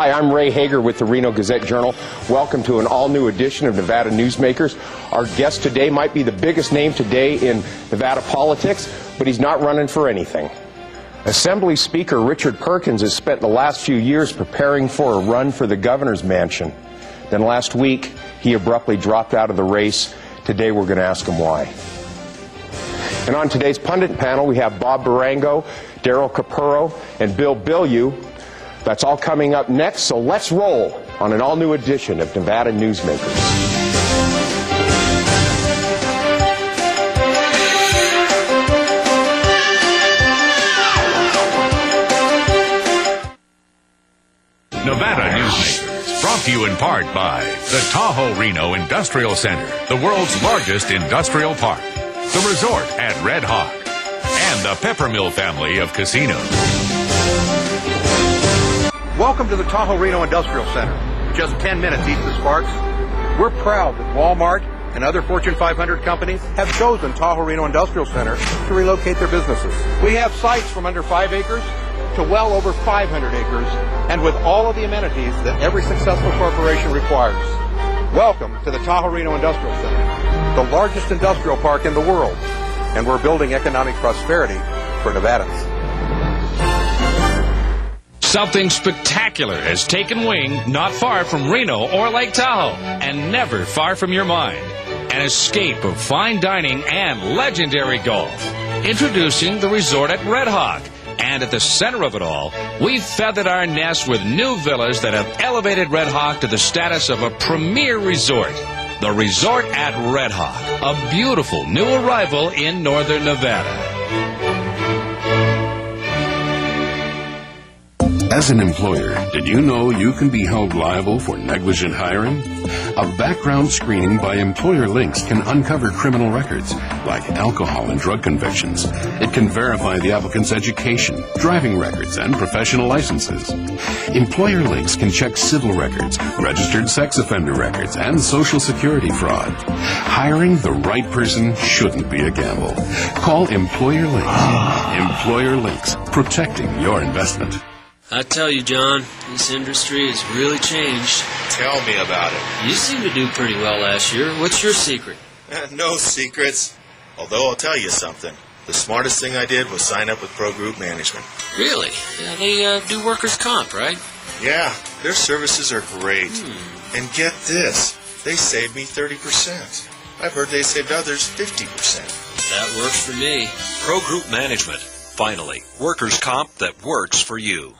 Hi, I'm Ray Hagar with the Reno Gazette-Journal. Welcome to an all-new edition of Nevada Newsmakers. Our guest today might be the biggest name today in Nevada politics, but he's not running for anything. Assembly Speaker Richard Perkins has spent the last few years preparing for a run for the governor's mansion. Then last week, he abruptly dropped out of the race. Today, we're going to ask him why. And on today's pundit panel, we have Bob Barengo, Daryl Capurro, and Bilyeu. That's all coming up next, so let's roll on an all-new edition of Nevada Newsmakers. Nevada Newsmakers, brought to you in part by the Tahoe Reno Industrial Center, the world's largest industrial park, the resort at Red Hawk, and the Peppermill family of casinos. Welcome to the Tahoe Reno Industrial Center. Just 10 minutes east of Sparks. We're proud that Walmart and other Fortune 500 companies have chosen Tahoe Reno Industrial Center to relocate their businesses. We have sites from under 5 acres to well over 500 acres, and with all of the amenities that every successful corporation requires. Welcome to the Tahoe Reno Industrial Center, the largest industrial park in the world, and we're building economic prosperity for Nevadans. Something spectacular has taken wing not far from Reno or Lake Tahoe, and never far from your mind. An escape of fine dining and legendary golf. Introducing the resort at Red Hawk. And at the center of it all, we've feathered our nest with new villas that have elevated Red Hawk to the status of a premier resort. The resort at Red Hawk, a beautiful new arrival in northern Nevada. As an employer, did you know you can be held liable for negligent hiring? A background screening by Employer Links can uncover criminal records, like alcohol and drug convictions. It can verify the applicant's education, driving records, and professional licenses. Employer Links can check civil records, registered sex offender records, and Social Security fraud. Hiring the right person shouldn't be a gamble. Call Employer Links. Employer Links, protecting your investment. I tell you, John, this industry has really changed. Tell me about it. You seemed to do pretty well last year. What's your secret? No secrets. Although I'll tell you something. The smartest thing I did was sign up with Pro Group Management. Really? Yeah, they do workers' comp, right? Yeah, their services are great. And get this, they saved me 30%. I've heard they saved others 50%. That works for me. Pro Group Management. Finally, workers' comp that works for you.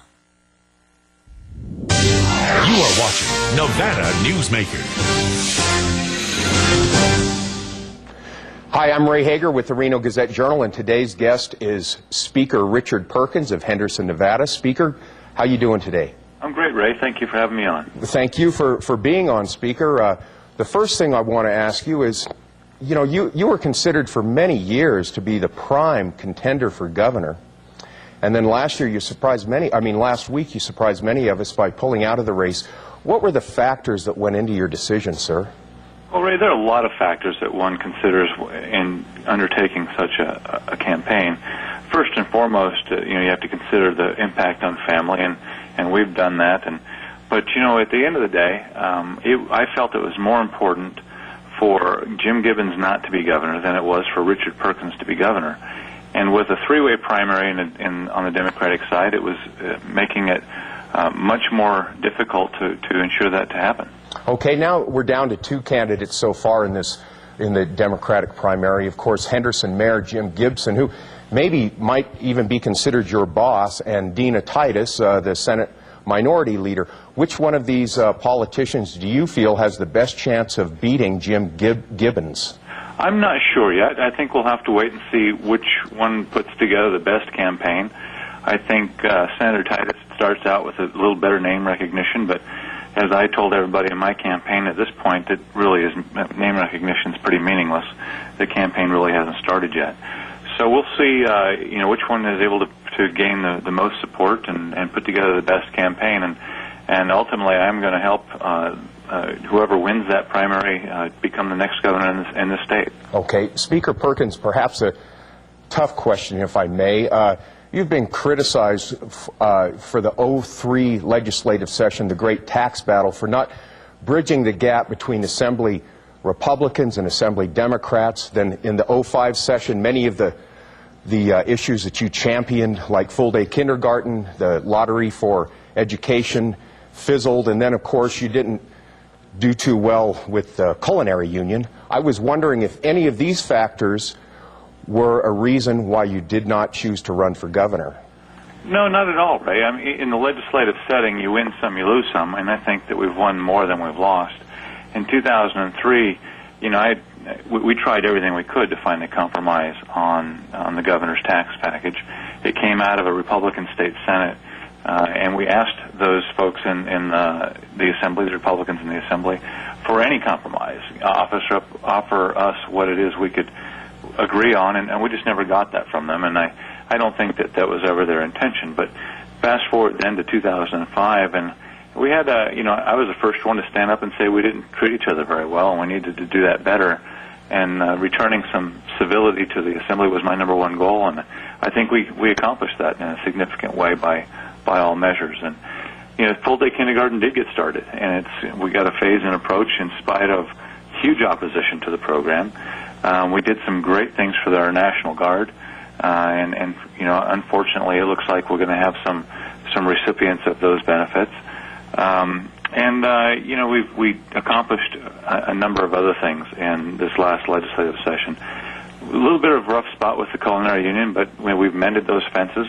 You are watching Nevada Newsmakers. Hi, I'm Ray Hagar with the Reno Gazette-Journal, and today's guest is Speaker Richard Perkins of Henderson, Nevada. Speaker, how you doing today? I'm great, Ray. Thank you for having me on. Thank you for being on, Speaker. The first thing I want to ask you is, you know, you were considered for many years to be the prime contender for governor. And then last week you surprised many of us by pulling out of the race. What were the factors that went into your decision, sir? Well, Ray, there are a lot of factors that one considers in undertaking such a campaign. First and foremost, you have to consider the impact on family, and we've done that. But, at the end of the day, I felt it was more important for Jim Gibbons not to be governor than it was for Richard Perkins to be governor. And with a three-way primary on the Democratic side, it was making it much more difficult to ensure that to happen. Okay, now we're down to 2 candidates so far in the Democratic primary. Of course, Henderson Mayor Jim Gibson, who might even be considered your boss, and Dina Titus, the Senate Minority Leader. Which one of these politicians do you feel has the best chance of beating Jim Gibbons? I'm not sure yet. I think we'll have to wait and see which one puts together the best campaign. I think Senator Titus starts out with a little better name recognition, but as I told everybody in my campaign, at this point, it really is, name recognition is pretty meaningless. The campaign really hasn't started yet. So we'll see, which one is able to gain the most support and put together the best campaign. And ultimately, I'm going to help whoever wins that primary become the next governor in the state. Okay. Speaker Perkins, perhaps a tough question, if I may. You've been criticized for the 03 legislative session, the great tax battle, for not bridging the gap between Assembly Republicans and Assembly Democrats. Then in the 05 session, many of the issues that you championed, like full-day kindergarten, the lottery for education, fizzled. And then, of course, you didn't do too well with the culinary union. I was wondering if any of these factors were a reason why you did not choose to run for governor. No, not at all, Ray. I mean, in the legislative setting, you win some, you lose some, and I think that we've won more than we've lost. In 2003, we tried everything we could to find a compromise on the governor's tax package. It came out of a Republican state Senate, and we asked those folks in the Assembly, the Republicans in the Assembly, for any compromise, offer us what it is we could agree on, and we just never got that from them, and I don't think that was ever their intention. But fast forward then to 2005, and we had I was the first one to stand up and say we didn't treat each other very well, and we needed to do that better, and returning some civility to the Assembly was my number one goal, and I think we accomplished that in a significant way by all measures. And full-day kindergarten did get started, and we got a phase-in approach in spite of huge opposition to the program. We did some great things for our National Guard, and unfortunately, it looks like we're going to have some recipients of those benefits. We accomplished a number of other things in this last legislative session. A little bit of rough spot with the culinary union, but we've mended those fences.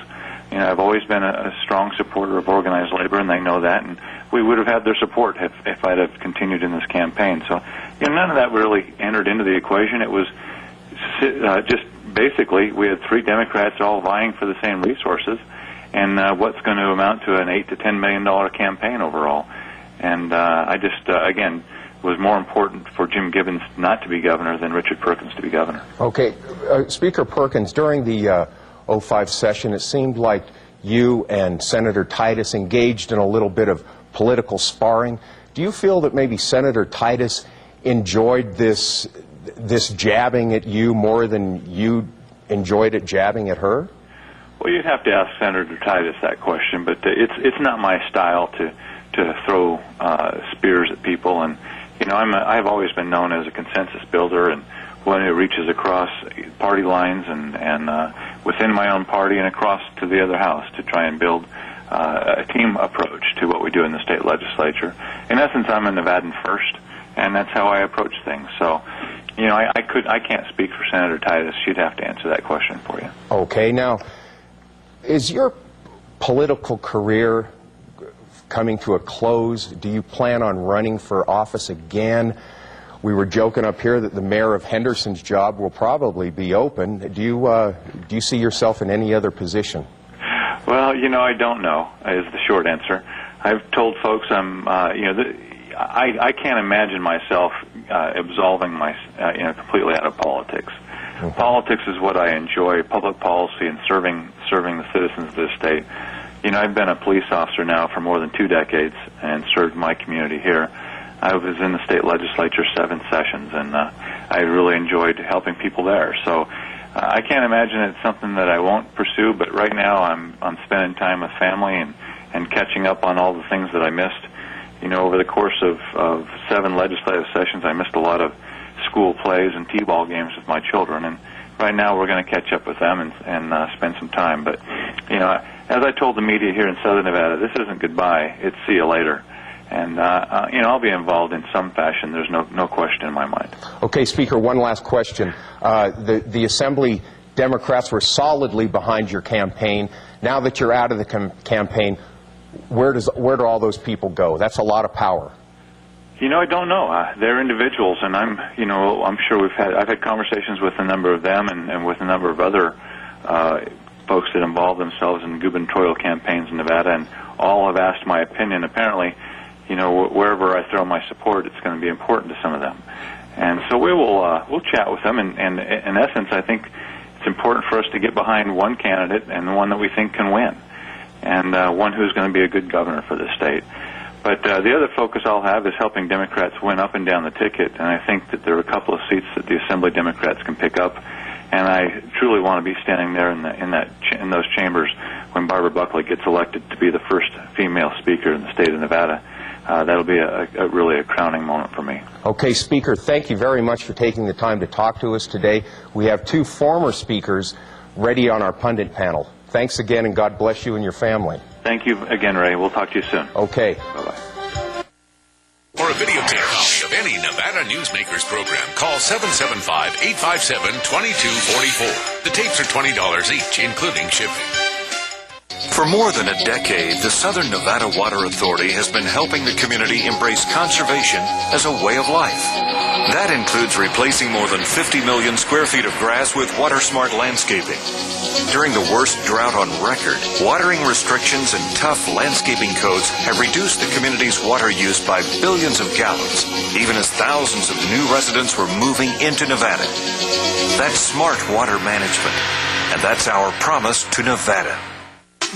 I've always been a strong supporter of organized labor, and they know that, and we would have had their support if I'd have continued in this campaign. So, none of that really entered into the equation. It was just basically we had three Democrats all vying for the same resources, and what's going to amount to an $8 to $10 million campaign overall. And I just, again, was more important for Jim Gibbons not to be governor than Richard Perkins to be governor. Okay. Speaker Perkins, during the 05 session, it seemed like you and Senator Titus engaged in a little bit of political sparring. Do you feel that maybe Senator Titus enjoyed this jabbing at you more than you enjoyed it jabbing at her? Well, you'd have to ask Senator Titus that question, but it's not my style to throw spears at people. And I've always been known as a consensus builder, and one who reaches across party lines and within my own party and across to the other house to try and build a team approach to what we do in the state legislature. In essence, I'm a Nevadan first, and that's how I approach things. So, I can't speak for Senator Titus. She'd have to answer that question for you. Okay. Now, is your political career coming to a close? Do you plan on running for office again? We were joking up here that the mayor of Henderson's job will probably be open. Do you see yourself in any other position? Well, I don't know, is the short answer. I've told folks I can't imagine myself absolving completely out of politics. Mm-hmm. Politics is what I enjoy, public policy and serving the citizens of this state. I've been a police officer now for more than 2 decades and served my community here. I was in the state legislature 7 sessions, and I really enjoyed helping people there. So I can't imagine it's something that I won't pursue, but right now I'm spending time with family and catching up on all the things that I missed. Over the course of 7 legislative sessions, I missed a lot of school plays and t-ball games with my children, and right now we're going to catch up with them and spend some time. But, as I told the media here in Southern Nevada, this isn't goodbye, it's see you later. And, I'll be involved in some fashion. There's no question in my mind. Okay, Speaker, one last question. The Assembly Democrats were solidly behind your campaign. Now that you're out of the campaign, where do all those people go? That's a lot of power. I don't know. They're individuals, and I'm sure I've had conversations with a number of them and with a number of other folks that involve themselves in gubernatorial campaigns in Nevada, and all have asked my opinion. Apparently, wherever I throw my support, it's going to be important to some of them. And so we'll chat with them, and in essence, I think it's important for us to get behind one candidate and one that we think can win, and one who's going to be a good governor for the state. But the other focus I'll have is helping Democrats win up and down the ticket, and I think that there are a couple of seats that the Assembly Democrats can pick up, and I truly want to be standing there in those chambers when Barbara Buckley gets elected to be the first female speaker in the state of Nevada. That'll be really a crowning moment for me. Okay, Speaker, thank you very much for taking the time to talk to us today. We have 2 former speakers ready on our pundit panel. Thanks again, and God bless you and your family. Thank you again, Ray. We'll talk to you soon. Okay. Bye-bye. For a videotape copy of any Nevada Newsmakers program, call 775-857-2244. The tapes are $20 each, including shipping. For more than a decade, the Southern Nevada Water Authority has been helping the community embrace conservation as a way of life. That includes replacing more than 50 million square feet of grass with water-smart landscaping. During the worst drought on record, watering restrictions and tough landscaping codes have reduced the community's water use by billions of gallons, even as thousands of new residents were moving into Nevada. That's smart water management, and that's our promise to Nevada.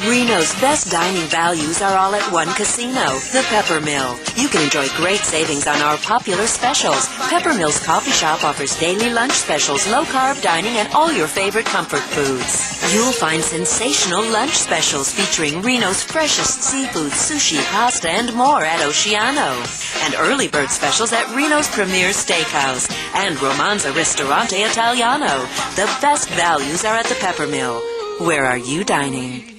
Reno's best dining values are all at one casino, the Pepper Mill. You can enjoy great savings on our popular specials. Pepper Mill's coffee shop offers daily lunch specials, low-carb dining, and all your favorite comfort foods. You'll find sensational lunch specials featuring Reno's freshest seafood, sushi, pasta, and more at Oceano. And early bird specials at Reno's Premier Steakhouse and Romanza Ristorante Italiano. The best values are at the Pepper Mill. Where are you dining?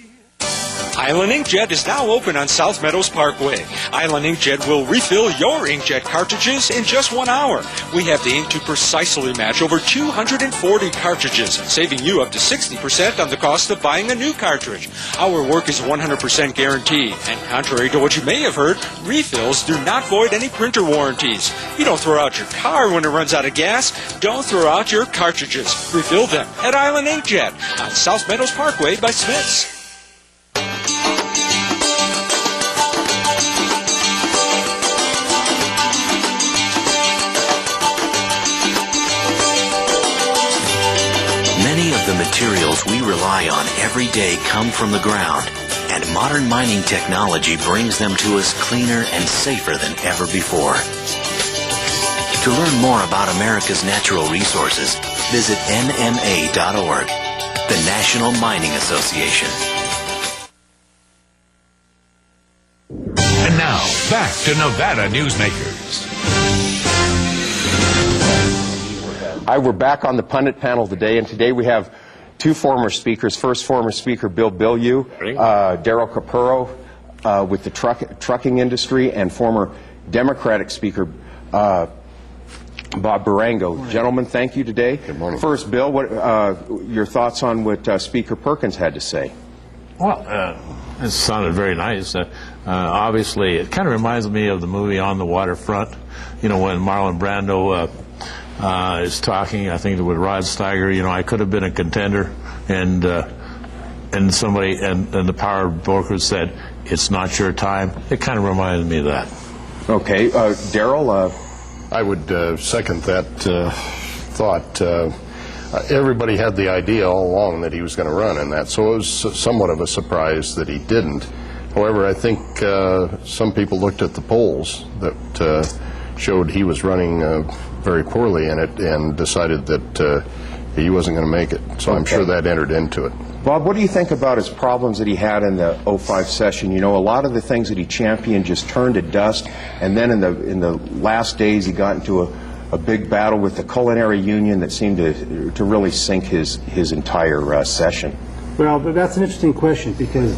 Island Inkjet is now open on South Meadows Parkway. Island Inkjet will refill your inkjet cartridges in just 1 hour. We have the ink to precisely match over 240 cartridges, saving you up to 60% on the cost of buying a new cartridge. Our work is 100% guaranteed, and contrary to what you may have heard, refills do not void any printer warranties. You don't throw out your car when it runs out of gas. Don't throw out your cartridges. Refill them at Island Inkjet on South Meadows Parkway by Smith's. Many of the materials we rely on every day come from the ground, and modern mining technology brings them to us cleaner and safer than ever before. To learn more about America's natural resources, visit nma.org, the National Mining Association. And now, back to Nevada Newsmakers. Hi, we're back on the pundit panel today, and today we have 2 former speakers. First, former speaker Bilyeu, Daryl Capurro with the trucking industry, and former Democratic speaker Bob Barengo. Gentlemen, thank you today. Good morning. First, Bill, what your thoughts on what Speaker Perkins had to say? Well, it sounded very nice. Obviously, it kind of reminds me of the movie On the Waterfront, you know, when Marlon Brando is talking, I think, with Rod Steiger, you know, I could have been a contender, and somebody, and the power broker said, it's not your time. It kind of reminded me of that. Okay. Daryl? I would second that thought. Everybody had the idea all along that he was going to run in that, so it was somewhat of a surprise that he didn't. However, I think some people looked at the polls that showed he was running very poorly in it and decided that he wasn't going to make it. So I'm sure that entered into it. Bob, what do you think about his problems that he had in the 05 session? You know, a lot of the things that he championed just turned to dust, and then in the last days he got into a big battle with the culinary union that seemed to really sink his entire session. Well, but that's an interesting question, because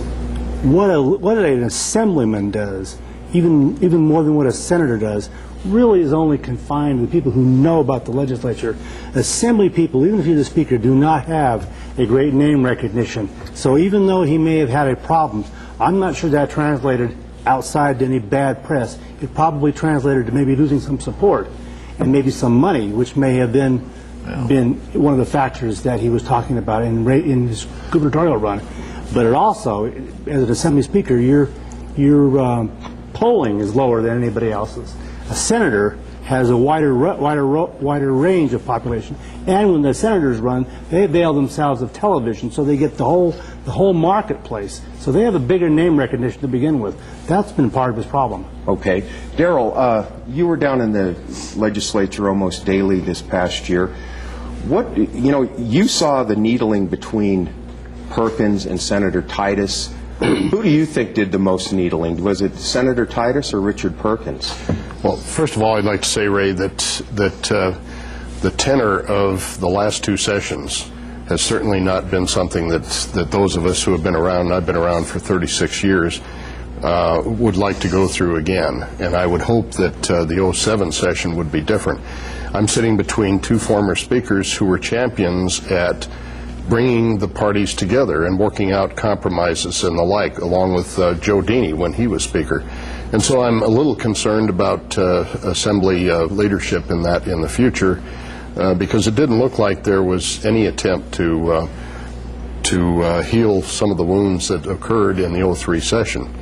what an assemblyman does, even more than what a senator does, really is only confined to the people who know about the legislature. Assembly people, even if you're the speaker, do not have a great name recognition. So even though he may have had a problem, I'm not sure that translated outside to any bad press. It probably translated to maybe losing some support and maybe some money, which may have been one of the factors that he was talking about in his gubernatorial run. But it also, as an assembly speaker, your polling is lower than anybody else's. A senator has a wider range of population, and when the senators run, they avail themselves of television, so they get the whole marketplace. So they have a bigger name recognition to begin with. That's been part of his problem. Okay, Daryl, you were down in the legislature almost daily this past year. What, you know, you saw the needling between Perkins and Senator Titus. Who do you think did the most needling? Was it Senator Titus or Richard Perkins? Well, first of all, I'd like to say, Ray, that the tenor of the last two sessions has certainly not been something that those of us who have been around, and I've been around for 36 years, would like to go through again. And I would hope that the 07 session would be different. I'm sitting between two former speakers who were champions at bringing the parties together and working out compromises and the like, along with Joe Dini when he was speaker. And so I'm a little concerned about Assembly leadership in the future, because it didn't look like there was any attempt to heal some of the wounds that occurred in the 03 session.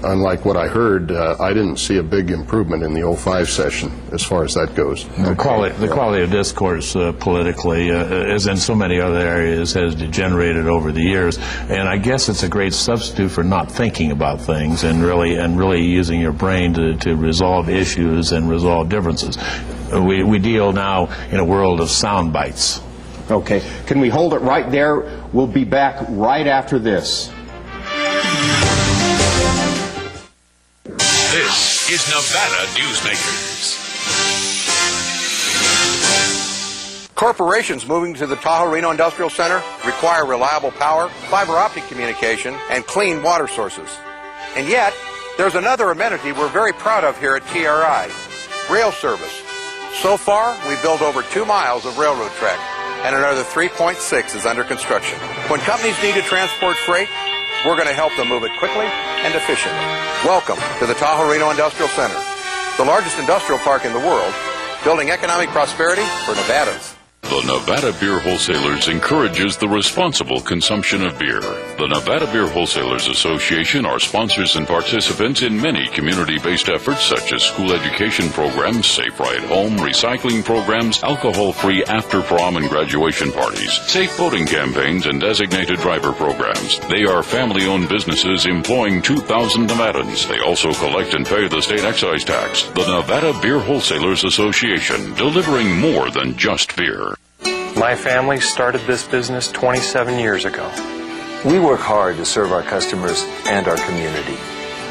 Unlike what I heard, I didn't see a big improvement in the 05 session as far as that goes. The quality of discourse politically, as in so many other areas, has degenerated over the years. And I guess it's a great substitute for not thinking about things and really using your brain to resolve issues and resolve differences. We deal now in a world of sound bites. Okay. Can we hold it right there? We'll be back right after this. This is Nevada Newsmakers. Corporations moving to the Tahoe Reno Industrial Center require reliable power, fiber optic communication, and clean water sources. And yet, there's another amenity we're very proud of here at TRI, rail service. So far, we've built over 2 miles of railroad track, and another 3.6 is under construction. When companies need to transport freight, we're going to help them move it quickly and efficiently. Welcome to the Tahoe Reno Industrial Center, the largest industrial park in the world, building economic prosperity for Nevadans. The Nevada Beer Wholesalers encourages the responsible consumption of beer. The Nevada Beer Wholesalers Association are sponsors and participants in many community-based efforts such as school education programs, safe ride home, recycling programs, alcohol-free after-prom and graduation parties, safe boating campaigns, and designated driver programs. They are family-owned businesses employing 2,000 Nevadans. They also collect and pay the state excise tax. The Nevada Beer Wholesalers Association, delivering more than just beer. My family started this business 27 years ago. We work hard to serve our customers and our community.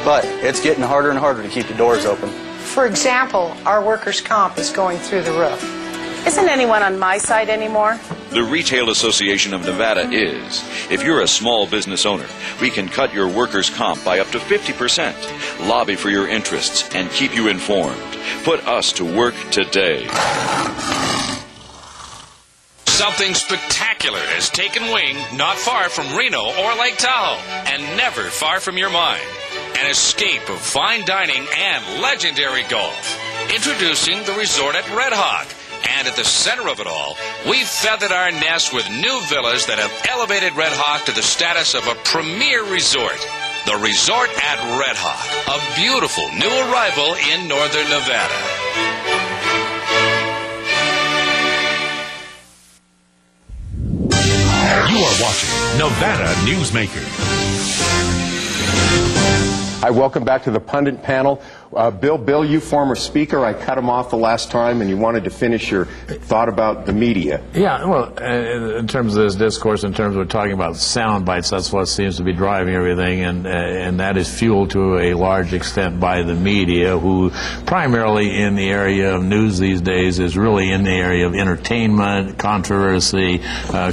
But it's getting harder and harder to keep the doors open. For example, our workers' comp is going through the roof. Isn't anyone on my side anymore? The Retail Association of Nevada is. If you're a small business owner, we can cut your workers' comp by up to 50%, lobby for your interests, and keep you informed. Put us to work today. Something spectacular has taken wing not far from Reno or Lake Tahoe, and never far from your mind. An escape of fine dining and legendary golf. Introducing the resort at Red Hawk. And at the center of it all, we've feathered our nest with new villas that have elevated Red Hawk to the status of a premier resort. The resort at Red Hawk, a beautiful new arrival in northern Nevada. You are watching Nevada Newsmakers. Hi, welcome back to the Pundit panel. Bilyeu, former speaker, I cut him off the last time, and you wanted to finish your thought about the media. Yeah, well, in terms of this discourse, in terms of talking about sound bites, that's what seems to be driving everything, and that is fueled to a large extent by the media, who primarily in the area of news these days is really in the area of entertainment, controversy,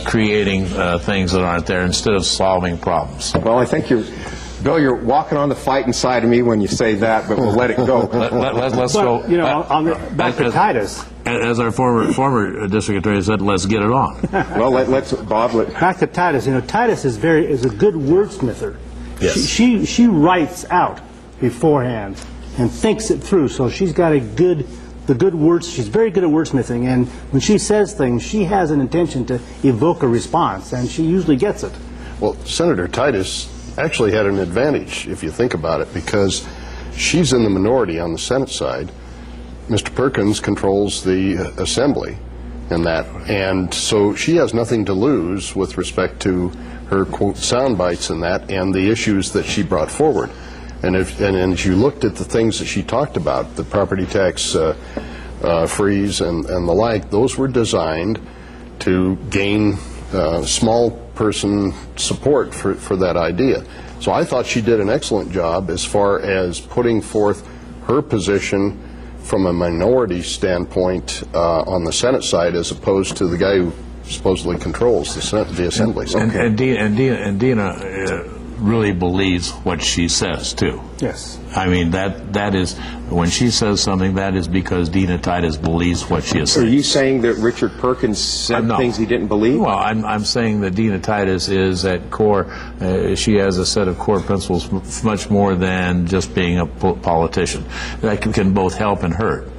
creating things that aren't there instead of solving problems. Well, I think Bill, you're walking on the fighting side of me when you say that, but we'll let it go. Let's go. You know, back to Titus. As our former district attorney said, let's get it on. Well, let's Bob. Back to Titus. You know, Titus is a good wordsmither. Yes. She writes out beforehand and thinks it through. So she's got the good words. She's very good at wordsmithing, and when she says things, she has an intention to evoke a response, and she usually gets it. Well, Senator Titus actually had an advantage, if you think about it, because she's in the minority on the Senate side. Mr. Perkins controls the Assembly and so she has nothing to lose with respect to her, quote, sound bites and the issues that she brought forward. And as you looked at the things that she talked about, the property tax freeze and the like, those were designed to gain small person support for that idea. So I thought she did an excellent job as far as putting forth her position from a minority standpoint on the Senate side, as opposed to the guy who supposedly controls the Assembly. And Dina really believes what she says too. Yes. I mean, that is, when she says something, that is because Dina Titus believes what she is saying. Are you saying that Richard Perkins said things he didn't believe? Well, I'm saying that Dina Titus is at core, she has a set of core principles much more than just being a politician. That can both help and hurt.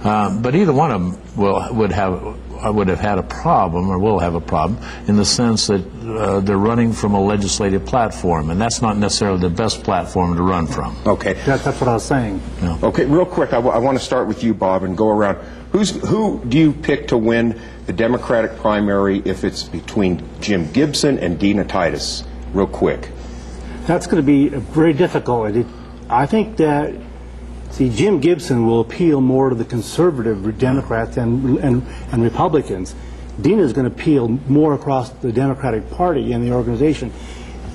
But either one of them would have had a problem, or will have a problem, in the sense that they're running from a legislative platform, and that's not necessarily the best platform to run from. Okay. That's what I was saying. Yeah. Okay, real quick, I want to start with you, Bob, and go around. Who do you pick to win the Democratic primary if it's between Jim Gibson and Dina Titus? Real quick. That's going to be very difficult. I think that, Jim Gibson will appeal more to the conservative Democrats and Republicans. Dina is going to appeal more across the Democratic Party and the organization.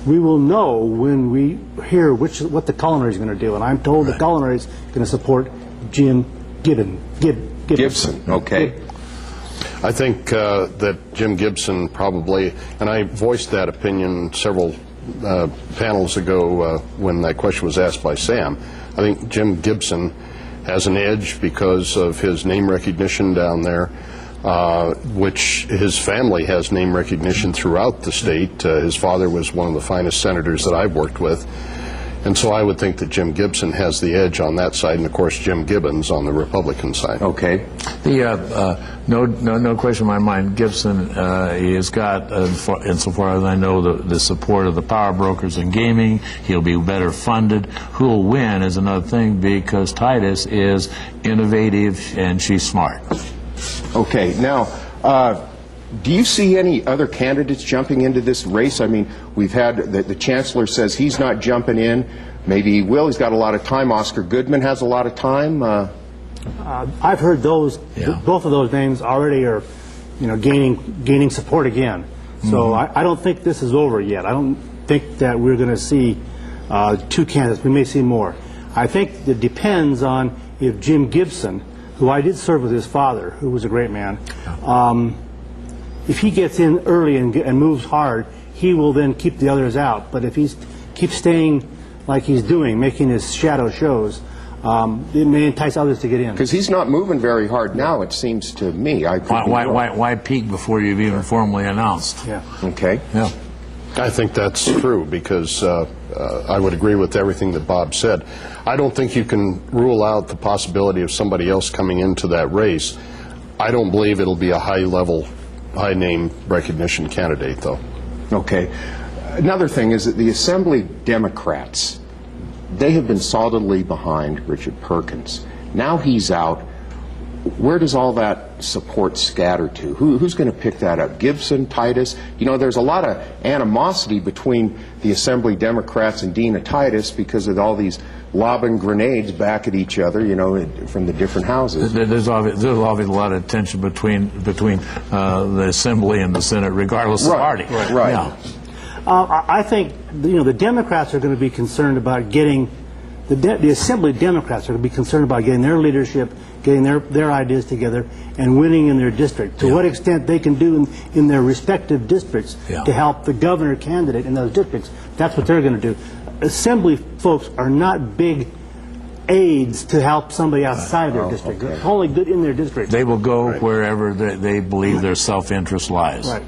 We will know when we hear what the culinary is going to do, and I'm told the culinary is going to support Jim Gibson. Okay. I think that Jim Gibson probably, and I voiced that opinion several panels ago when that question was asked by Sam. I think Jim Gibson has an edge because of his name recognition down there, which his family has name recognition throughout the state. His father was one of the finest senators that I've worked with. And so I would think that Jim Gibson has the edge on that side, and of course Jim Gibbons on the Republican side. Okay. No question in my mind, Gibson he has got, insofar as I know, the support of the power brokers in gaming. He'll be better funded. Who'll win is another thing, because Titus is innovative and she's smart. Okay. Now, do you see any other candidates jumping into this race? I mean, we've had the chancellor says he's not jumping in. Maybe he will. He's got a lot of time. Oscar Goodman has a lot of time. I've heard both of those names already are, gaining support again. So I don't think this is over yet. I don't think that we're going to see two candidates. We may see more. I think it depends on if Jim Gibson, who I did serve with his father, who was a great man, if he gets in early and moves hard, he will then keep the others out. But if he keeps staying like he's doing, making his shadow shows, it may entice others to get in. Because he's not moving very hard now, it seems to me. Why peak before you've even formally announced? Yeah. Okay. Yeah. I think that's true, because I would agree with everything that Bob said. I don't think you can rule out the possibility of somebody else coming into that race. I don't believe it'll be a high-name recognition candidate, though. Okay. Another thing is that the Assembly Democrats, they have been solidly behind Richard Perkins. Now he's out. Where does all that support scatter to? Who's going to pick that up? Gibson, Titus? There's a lot of animosity between the Assembly Democrats and Dina Titus because of all these lobbing grenades back at each other, from the different houses. There's obviously a lot of tension between the Assembly and the Senate, regardless of party. Right. Yeah. I think the Democrats are going to be concerned about getting the Assembly Democrats are going to be concerned about getting their leadership, getting their ideas together, and winning in their district. To what extent they can do in their respective districts to help the governor candidate in those districts, that's what they're going to do. Assembly folks are not big aides to help somebody outside their district. They're only good in their district. They will go wherever they believe their self-interest lies. Right.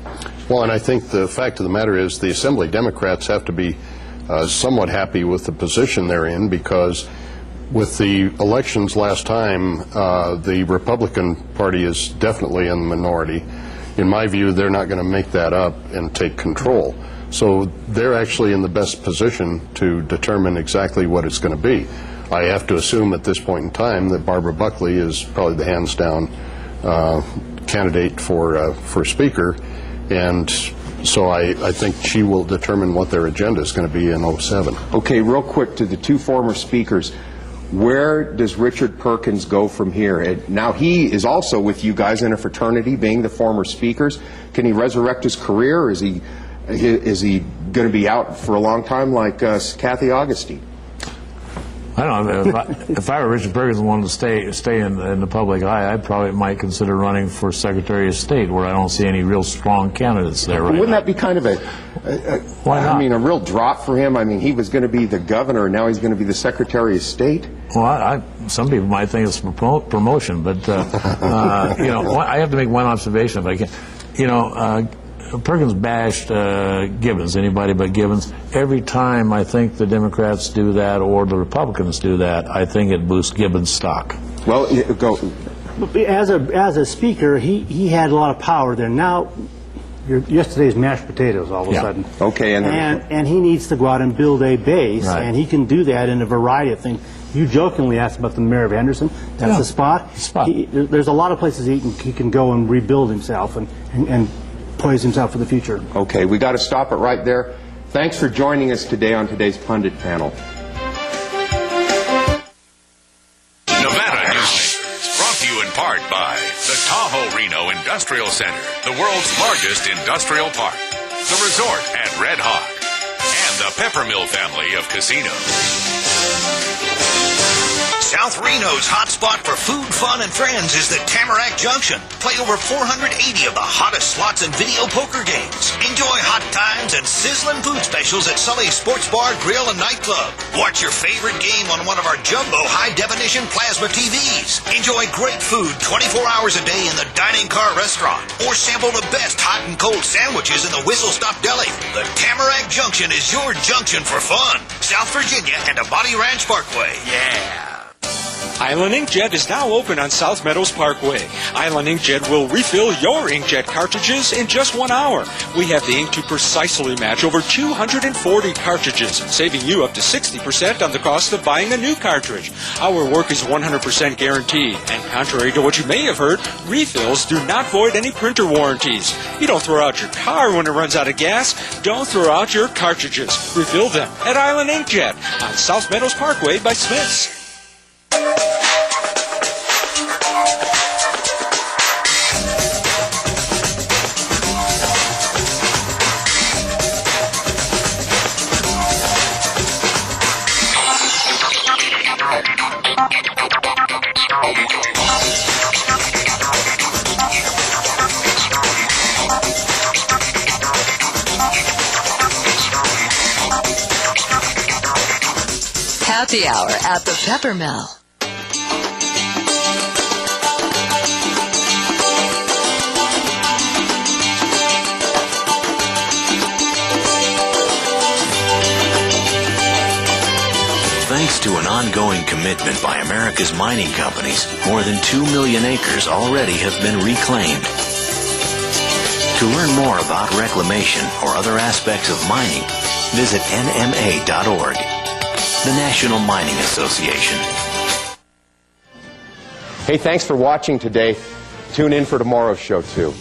Well, and I think the fact of the matter is the Assembly Democrats have to be somewhat happy with the position they're in, because with the elections last time, the Republican Party is definitely in the minority. In my view, they're not going to make that up and take control. So they're actually in the best position to determine exactly what it's going to be. I have to assume at this point in time that Barbara Buckley is probably the hands-down candidate for Speaker, and so I think she will determine what their agenda is going to be in 2007. Okay, real quick to the two former speakers. Where does Richard Perkins go from here? Now he is also with you guys in a fraternity, being the former speakers. Can he resurrect his career, or is he going to be out for a long time like Kathy Augustine? I don't know. If I were Richard Perkins and wanted to stay in the public eye, I probably might consider running for Secretary of State, where I don't see any real strong candidates there right now. Wouldn't that be kind of Why not? I mean, a real drop for him? I mean, he was going to be the governor, and now he's going to be the Secretary of State? Well, some people might think it's promotion, but you know, I have to make one observation if I can. You know, Perkins bashed Gibbons, anybody but Gibbons. Every time I think the Democrats do that or the Republicans do that, I think it boosts Gibbons' stock. Well, go. As a speaker, he had a lot of power there. Now, yesterday's mashed potatoes all of a sudden. Okay, and he needs to go out and build a base, and he can do that in a variety of things. You jokingly asked about the mayor of Henderson. That's the spot. There's a lot of places he can go and rebuild himself and poise himself for the future. Okay, we got to stop it right there. Thanks for joining us today on today's Pundit panel. Nevada Newsmakers, brought to you in part by the Tahoe Reno Industrial Center, the world's largest industrial park, the resort at Red Hawk, and the Peppermill family of casinos. South Reno's hotspot for food, fun, and friends is the Tamarack Junction. Play over 480 of the hottest slots and video poker games. Enjoy hot times and sizzling food specials at Sully's Sports Bar, Grill, and Nightclub. Watch your favorite game on one of our jumbo high-definition plasma TVs. Enjoy great food 24 hours a day in the Dining Car Restaurant. Or sample the best hot and cold sandwiches in the Whistle Stop Deli. The Tamarack Junction is your junction for fun. South Virginia and Abadi Ranch Parkway. Yeah. Island Inkjet is now open on South Meadows Parkway. Island Inkjet will refill your inkjet cartridges in just 1 hour. We have the ink to precisely match over 240 cartridges, saving you up to 60% on the cost of buying a new cartridge. Our work is 100% guaranteed, and contrary to what you may have heard, refills do not void any printer warranties. You don't throw out your car when it runs out of gas. Don't throw out your cartridges. Refill them at Island Inkjet on South Meadows Parkway by Smith's. Happy Hour at the Peppermill. Thanks to an ongoing commitment by America's mining companies, more than 2 million acres already have been reclaimed. To learn more about reclamation or other aspects of mining, visit nma.org. The National Mining Association. Hey, thanks for watching today. Tune in for tomorrow's show, too.